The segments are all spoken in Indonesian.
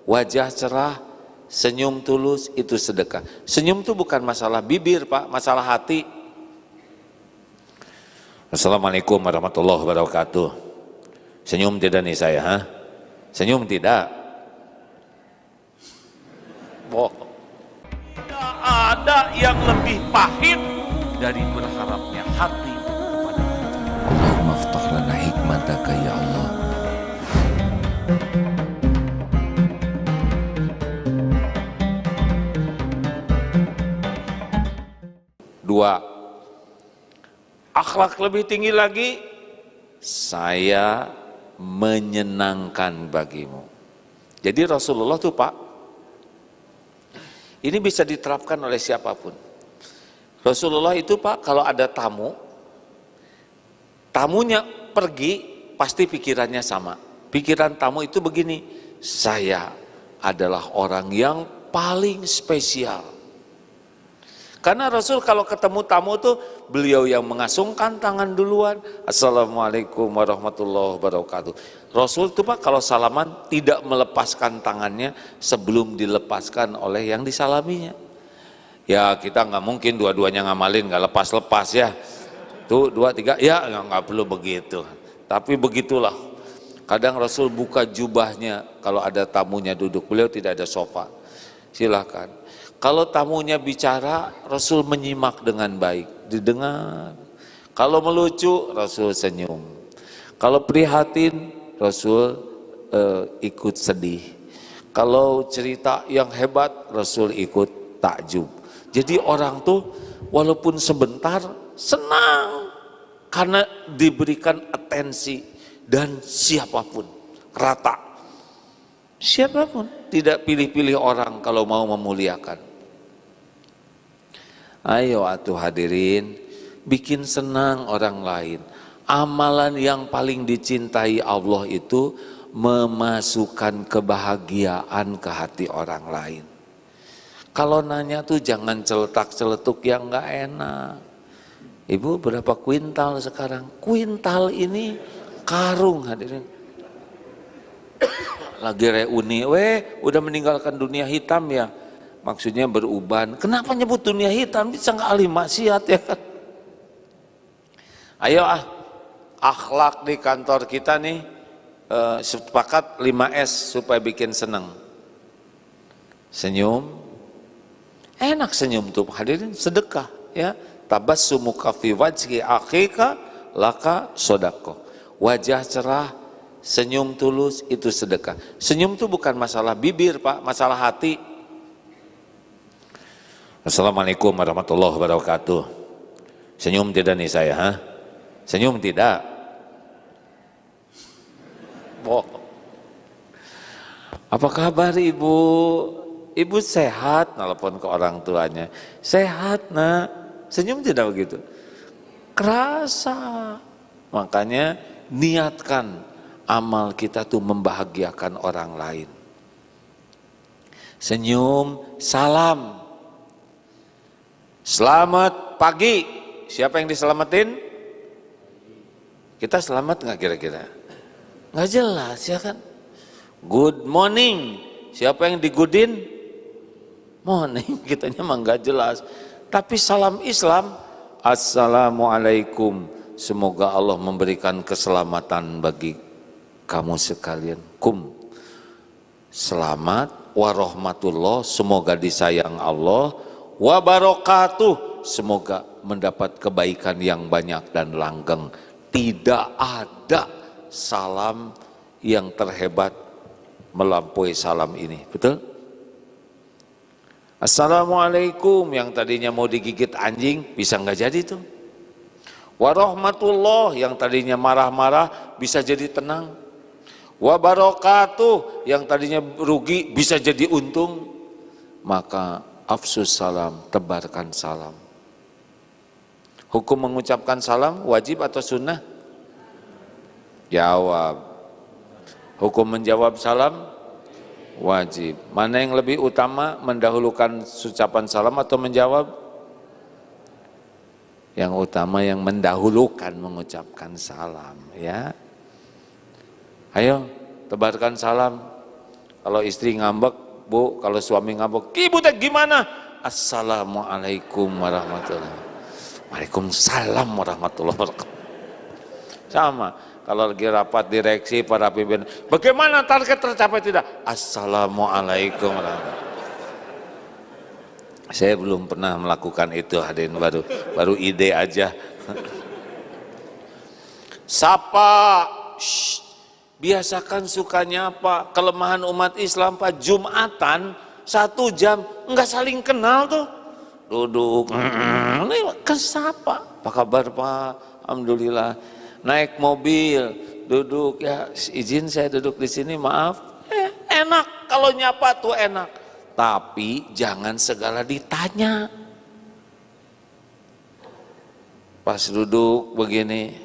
wajah cerah, senyum tulus itu sedekah. Senyum itu bukan masalah bibir Pak, masalah hati. Assalamualaikum warahmatullahi wabarakatuh. Senyum tidak nih saya, ha? Senyum tidak? Tidak ada yang lebih pahit dari berharapnya hati kepada kita. Allahumma aftah lana hikmataka ya Allah. Dua, akhlak lebih tinggi lagi, saya menyenangkan bagimu. Jadi Rasulullah tuh Pak, ini bisa diterapkan oleh siapapun. Rasulullah itu Pak, kalau ada tamu, tamunya pergi, pasti pikirannya sama. Pikiran tamu itu begini, saya adalah orang yang paling spesial. Karena Rasul kalau ketemu tamu tuh, beliau yang mengasungkan tangan duluan. Assalamualaikum warahmatullahi wabarakatuh. Rasul itu Pak, kalau salaman tidak melepaskan tangannya sebelum dilepaskan oleh yang disalaminya. Ya kita nggak mungkin dua-duanya ngamalin, nggak lepas-lepas ya. Tuh dua tiga, ya nggak perlu begitu. Tapi begitulah. Kadang Rasul buka jubahnya kalau ada tamunya duduk. Beliau tidak ada sofa. Silakan. Kalau tamunya bicara, Rasul menyimak dengan baik, didengar. Kalau melucu, Rasul senyum. Kalau prihatin, Rasul ikut sedih. Kalau cerita yang hebat, Rasul ikut takjub. Jadi orang tuh walaupun sebentar senang karena diberikan atensi dan siapapun, rata. Siapapun, tidak pilih-pilih orang kalau mau memuliakan. Ayo atuh hadirin, bikin senang orang lain. Amalan yang paling dicintai Allah itu memasukkan kebahagiaan ke hati orang lain. Kalau nanya tuh jangan celetak-celetuk yang gak enak. Ibu berapa kuintal sekarang? Kuintal ini karung hadirin. Lagi reuni, udah meninggalkan dunia hitam ya. Maksudnya beruban. Kenapa nyebut dunia hitam? Bisa nggak ahli maksiat ya kan? Ayo akhlak di kantor kita nih sepakat 5S supaya bikin senang. Senyum, enak senyum tuh hadirin, sedekah ya. Tabassumuka fi wajhi akhika laka sodako. Wajah cerah, senyum tulus itu sedekah. Senyum itu bukan masalah bibir Pak, masalah hati. Assalamualaikum warahmatullahi wabarakatuh. Senyum tidak nih saya, ha? Senyum tidak? Apa kabar ibu? Ibu sehat? Nelpon ke orang tuanya. Sehat nak? Senyum tidak begitu? Kerasa. Makanya niatkan amal kita tuh membahagiakan orang lain. Senyum, salam. Selamat pagi. Siapa yang diselamatin? Kita selamat nggak kira-kira? Nggak jelas ya kan? Good morning. Siapa yang digudin? Morning. Kitanya mah nggak jelas. Tapi salam Islam, Assalamualaikum. Semoga Allah memberikan keselamatan bagi kamu sekalian. Selamat warahmatullah. Semoga disayang Allah. Wabarakatuh, semoga mendapat kebaikan yang banyak dan langgeng. Tidak ada salam yang terhebat melampaui salam ini, betul? Assalamualaikum yang tadinya mau digigit anjing bisa nggak jadi tuh. Warahmatullah yang tadinya marah-marah bisa jadi tenang. Wabarakatuh yang tadinya rugi bisa jadi untung. Maka afsus salam, tebarkan salam. Hukum mengucapkan salam wajib atau sunnah? Jawab. Hukum menjawab salam wajib. Mana yang lebih utama, mendahulukan ucapan salam atau menjawab? Yang utama yang mendahulukan mengucapkan salam ya. Ayo tebarkan salam. Kalau istri ngambek, Bu, kalau suami ngambek, ibu teh gimana? Assalamualaikum warahmatullahi wabarakatuh. Waalaikumsalam warahmatullahi wabarakatuh. Sama, kalau lagi rapat direksi para pimpinan, bagaimana target tercapai tidak? Assalamualaikum warahmatullahi wabarakatuh. Saya belum pernah melakukan itu, hadirin, baru ide aja. Sapa, biasakan sukanya apa? Kelemahan umat Islam Pak, Jumatan 1 jam enggak saling kenal tuh. Duduk, kan sapa. Apa kabar Pak? Alhamdulillah. Naik mobil, duduk, ya izin saya duduk di sini, maaf. Enak kalau nyapa tuh enak. Tapi jangan segala ditanya. Pas duduk begini,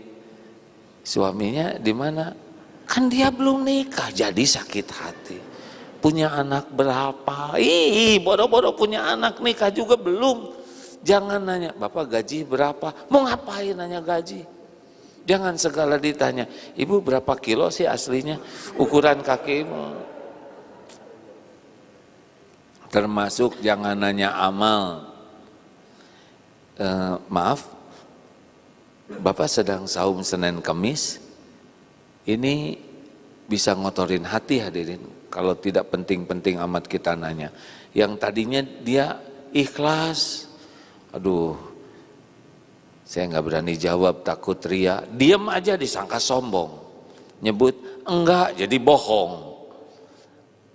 suaminya di mana? Kan dia belum nikah, jadi sakit hati. Punya anak berapa? Bodoh-bodoh punya anak, nikah juga belum. Jangan nanya, Bapak gaji berapa? Mau ngapain nanya gaji? Jangan segala ditanya, Ibu berapa kilo sih aslinya? Ukuran kakimu. Termasuk jangan nanya amal. Maaf, Bapak sedang saum Senin Kamis, ini bisa ngotorin hati, hadirin. Kalau tidak penting-penting amat kita nanya. Yang tadinya dia ikhlas, aduh, saya nggak berani jawab, takut ria. Diam aja disangka sombong. Nyebut enggak, jadi bohong.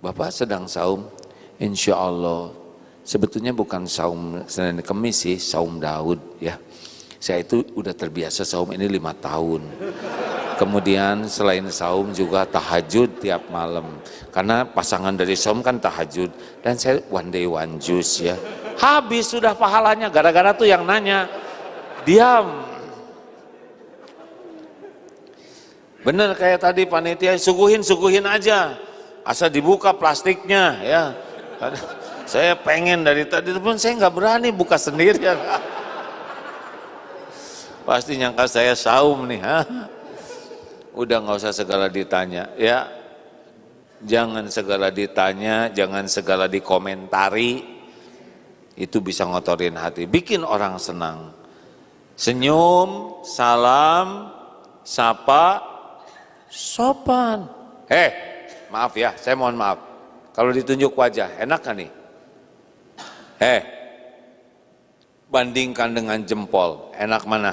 Bapak sedang saum, insya Allah. Sebetulnya bukan saum Senin Kamis sih, saum Daud ya. Saya itu udah terbiasa saum ini 5 tahun. Kemudian selain saum juga tahajud tiap malam. Karena pasangan dari saum kan tahajud. Dan saya one day one juice ya. Habis sudah pahalanya, gara-gara tuh yang nanya. Diam. Bener kayak tadi panitia, suguhin aja. Asal dibuka plastiknya ya. Saya pengen dari tadi, pun saya nggak berani buka sendiri ya. Pasti nyangka saya saum nih. Udah nggak usah segala ditanya ya. Jangan segala ditanya, jangan segala dikomentari. Itu bisa ngotorin hati, bikin orang senang. Senyum, salam, sapa, sopan. Maaf ya, saya mohon maaf. Kalau ditunjuk wajah, enak kan nih? Bandingkan dengan jempol, enak mana?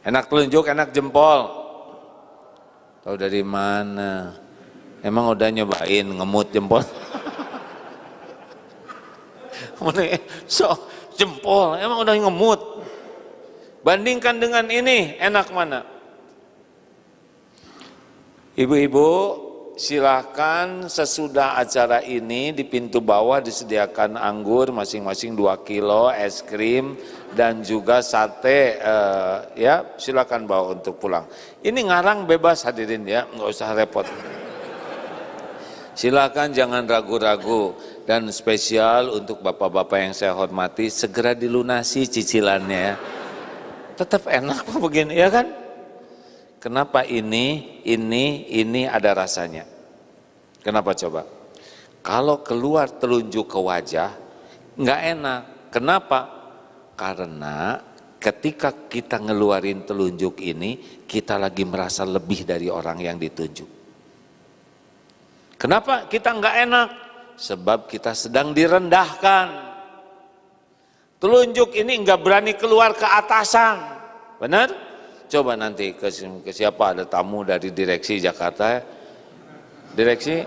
Enak telunjuk, enak jempol. Tahu dari mana? Emang udah nyobain ngemut jempol? Jempol, emang udah ngemut. Bandingkan dengan ini, enak mana? Ibu-ibu, silakan sesudah acara ini di pintu bawah disediakan anggur masing-masing 2 kilo, es krim dan juga sate ya, silakan bawa untuk pulang. Ini ngarang bebas hadirin ya, nggak usah repot. Silakan jangan ragu-ragu, dan spesial untuk bapak-bapak yang saya hormati, segera dilunasi cicilannya ya. Tetap enak begini ya kan? Kenapa ini ada rasanya? Kenapa coba? Kalau keluar telunjuk ke wajah, nggak enak. Kenapa? Karena ketika kita ngeluarin telunjuk ini, kita lagi merasa lebih dari orang yang ditunjuk. Kenapa kita nggak enak? Sebab kita sedang direndahkan. Telunjuk ini nggak berani keluar ke atasan, benar? Coba nanti ke siapa, ada tamu dari direksi Jakarta, direksi,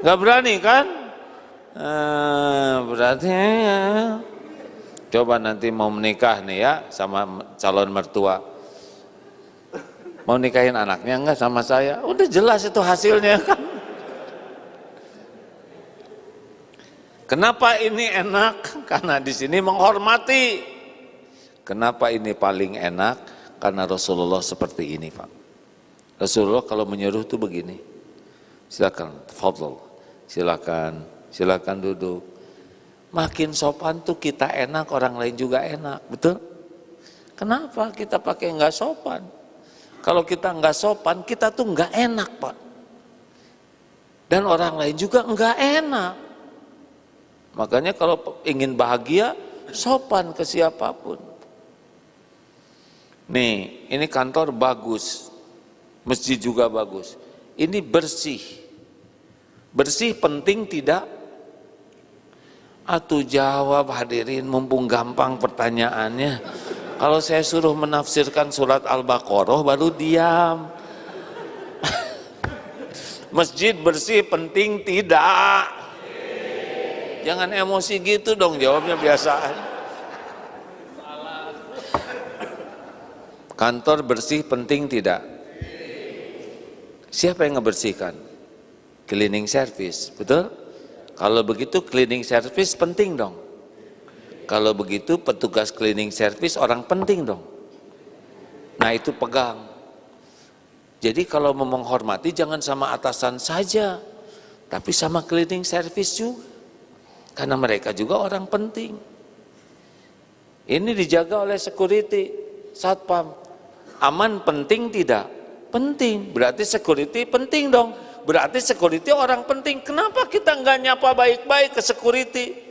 nggak berani kan? Berarti coba nanti mau menikah nih ya sama calon mertua, mau nikahin anaknya enggak sama saya, udah jelas itu hasilnya kan. Kenapa ini enak? Karena di sini menghormati. Kenapa ini paling enak? Karena Rasulullah seperti ini, Pak. Rasulullah kalau menyuruh tuh begini. Silakan, tafadhol. Silakan duduk. Makin sopan tuh kita enak, orang lain juga enak, betul? Kenapa kita pakai enggak sopan? Kalau kita nggak sopan, kita tuh nggak enak, Pak. Dan orang lain juga nggak enak. Makanya kalau ingin bahagia, sopan ke siapapun. Nih, ini kantor bagus, masjid juga bagus. Ini bersih. Bersih penting tidak? Atuh jawab hadirin, mumpung gampang pertanyaannya. Kalau saya suruh menafsirkan surat Al-Baqarah baru diam. Masjid bersih penting tidak? Jangan emosi gitu dong, jawabnya biasa. Kantor bersih penting tidak? Siapa yang ngebersihkan? Cleaning service, betul? Kalau begitu cleaning service penting dong. Kalau begitu petugas cleaning service orang penting dong. Nah itu pegang. Jadi kalau mau menghormati jangan sama atasan saja, tapi sama cleaning service juga. Karena mereka juga orang penting. Ini dijaga oleh security, satpam. Aman penting tidak? Penting. Berarti security penting dong. Berarti security orang penting. Kenapa kita nggak nyapa baik-baik ke security?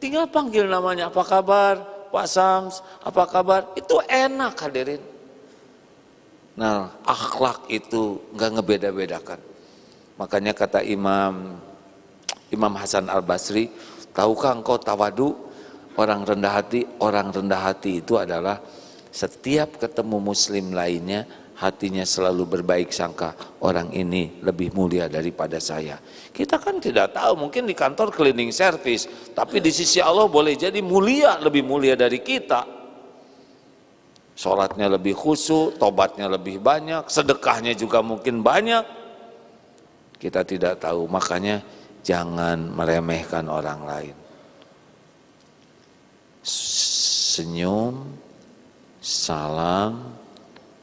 Tinggal panggil namanya, apa kabar Pak Sams, apa kabar? Itu enak hadirin. Nah, akhlak itu nggak ngebeda-bedakan. Makanya kata Imam Hasan Al-Basri, tahukah engkau tawadu? Orang rendah hati. Orang rendah hati itu adalah setiap ketemu muslim lainnya, hatinya selalu berbaik sangka, orang ini lebih mulia daripada saya. Kita kan tidak tahu, mungkin di kantor cleaning service, tapi di sisi Allah boleh jadi mulia, lebih mulia dari kita. Sholatnya lebih khusyuk, tobatnya lebih banyak, sedekahnya juga mungkin banyak. Kita tidak tahu, makanya jangan meremehkan orang lain. Senyum, salam,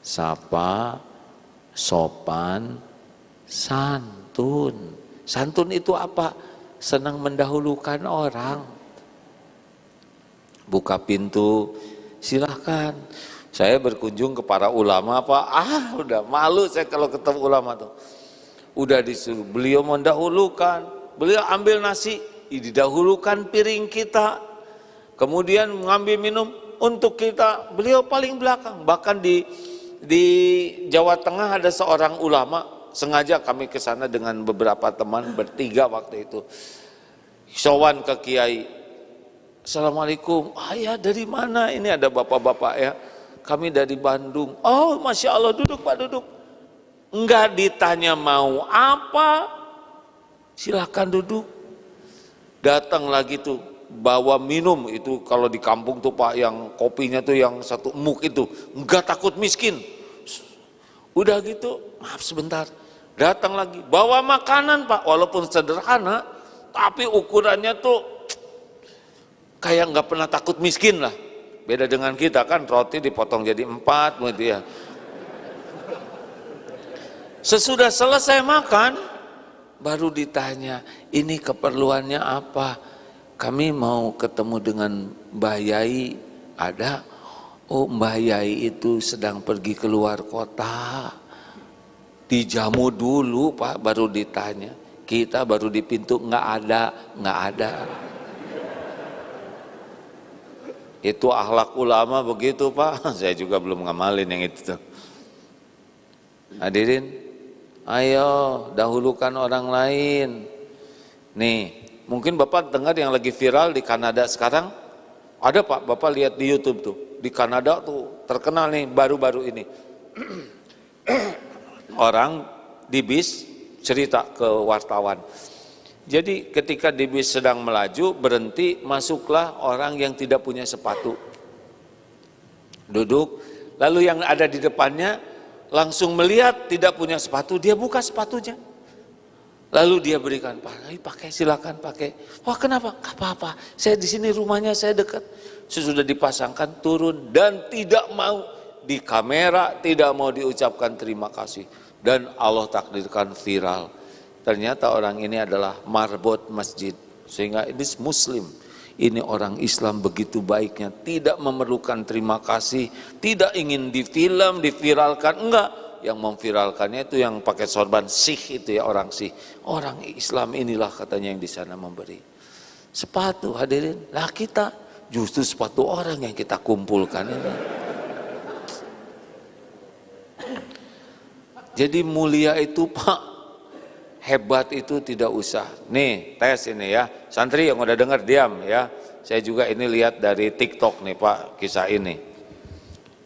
sapa, sopan, santun. Santun itu apa? Senang mendahulukan orang. Buka pintu, silahkan. Saya berkunjung ke para ulama, Pak. Udah malu saya kalau ketemu ulama tuh. Udah disuruh, beliau mendahulukan. Beliau ambil nasi, didahulukan piring kita. Kemudian mengambil minum untuk kita, beliau paling belakang. Bahkan di Jawa Tengah ada seorang ulama, sengaja kami ke sana dengan beberapa teman bertiga waktu itu. Sowan ke kiai. Assalamualaikum. Ya dari mana? Ini ada bapak-bapak ya. Kami dari Bandung. Oh, Masya Allah, duduk Pak, duduk. Enggak ditanya mau apa, silahkan duduk. Datang lagi tuh, bawa minum itu kalau di kampung tuh Pak, yang kopinya tuh yang satu muk itu, enggak takut miskin. Udah gitu, maaf sebentar, datang lagi, bawa makanan Pak, walaupun sederhana, tapi ukurannya tuh kayak nggak pernah takut miskin lah. Beda dengan kita kan, roti dipotong jadi 4 gitu ya. Sesudah selesai makan, baru ditanya, ini keperluannya apa? Kami mau ketemu dengan Mbah Yai, ada? Oh, Mbah Yai itu sedang pergi keluar kota. Dijamu dulu Pak, baru ditanya. Kita baru di pintu, nggak ada. Itu akhlak ulama begitu Pak. Saya juga belum ngamalin yang itu. Hadirin, ayo dahulukan orang lain. Nih, mungkin Bapak dengar yang lagi viral di Kanada sekarang. Ada Pak, Bapak lihat di YouTube tuh. Di Kanada tuh terkenal nih baru-baru ini. Orang di bis cerita ke wartawan. Jadi ketika di bis sedang melaju, berhenti, masuklah orang yang tidak punya sepatu. Duduk, lalu yang ada di depannya langsung melihat tidak punya sepatu, dia buka sepatunya. Lalu dia berikan, Pak, pakai, silakan pakai. Wah, kenapa? Gak apa-apa, saya di sini rumahnya, saya dekat. Sesudah dipasangkan, turun dan tidak mau di kamera, tidak mau diucapkan terima kasih. Dan Allah takdirkan viral. Ternyata orang ini adalah marbot masjid, sehingga ini muslim. ini orang Islam begitu baiknya, tidak memerlukan terima kasih, tidak ingin diviralkan, enggak. Yang memviralkannya itu yang pakai sorban Sikh itu ya, orang Sikh. Orang Islam inilah katanya yang di sana memberi sepatu, hadirin. Lah kita justru sepatu orang yang kita kumpulkan ini. Jadi mulia itu Pak, hebat itu tidak usah. Nih tes ini ya, santri yang udah dengar diam ya. Saya juga ini lihat dari TikTok nih Pak, kisah ini.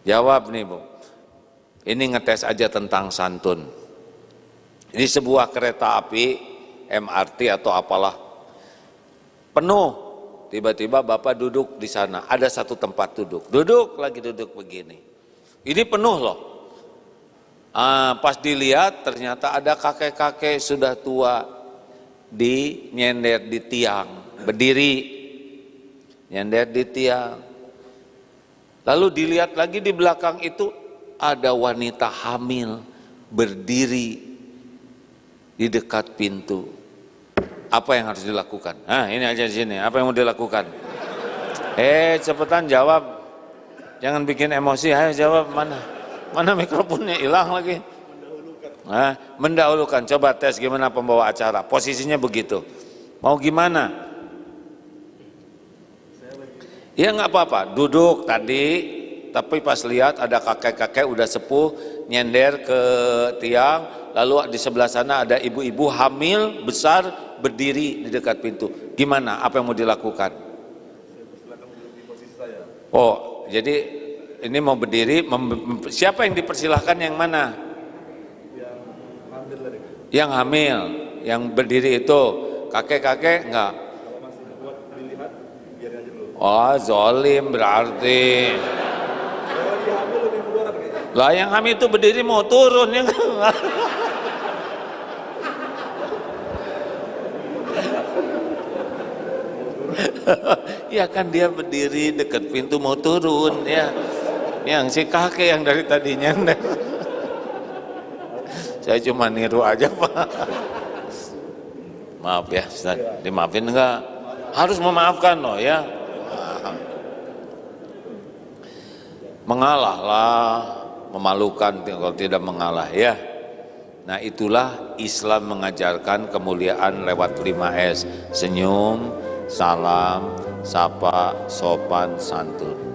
Jawab nih Bu. Ini ngetes aja tentang santun. Di sebuah kereta api, MRT atau apalah, penuh. Tiba-tiba Bapak duduk di sana, ada satu tempat duduk. Duduk begini. Ini penuh loh. Pas dilihat ternyata ada kakek-kakek sudah tua nyender di tiang, berdiri, nyender di tiang. Lalu dilihat lagi di belakang itu ada wanita hamil berdiri di dekat pintu. Apa yang harus dilakukan? Ini aja di sini. Apa yang mau dilakukan? Cepetan jawab. Jangan bikin emosi. Ayo jawab, mana mikrofonnya hilang lagi. Mendahulukan. Coba tes gimana pembawa acara. Posisinya begitu. Mau gimana? Ya nggak apa-apa. Duduk tadi. Tapi pas lihat ada kakek-kakek udah sepuh nyender ke tiang, lalu di sebelah sana ada ibu-ibu hamil besar berdiri di dekat pintu. Gimana? Apa yang mau dilakukan? Oh, jadi ini mau berdiri, siapa yang dipersilahkan yang mana? Yang hamil, yang berdiri itu kakek-kakek enggak? Oh, zolim berarti. Lah yang hamil itu berdiri mau turun ya enggak? Ya kan dia berdiri dekat pintu mau turun ya. Yang si kakek yang dari tadinya. Saya cuma niru aja Pak. Maaf ya Ustaz, dimaafin enggak? Harus memaafkan loh ya. Mengalahlah. Memalukan kalau tidak mengalah ya. Nah itulah Islam mengajarkan kemuliaan lewat 5S. Senyum, salam, sapa, sopan, santun.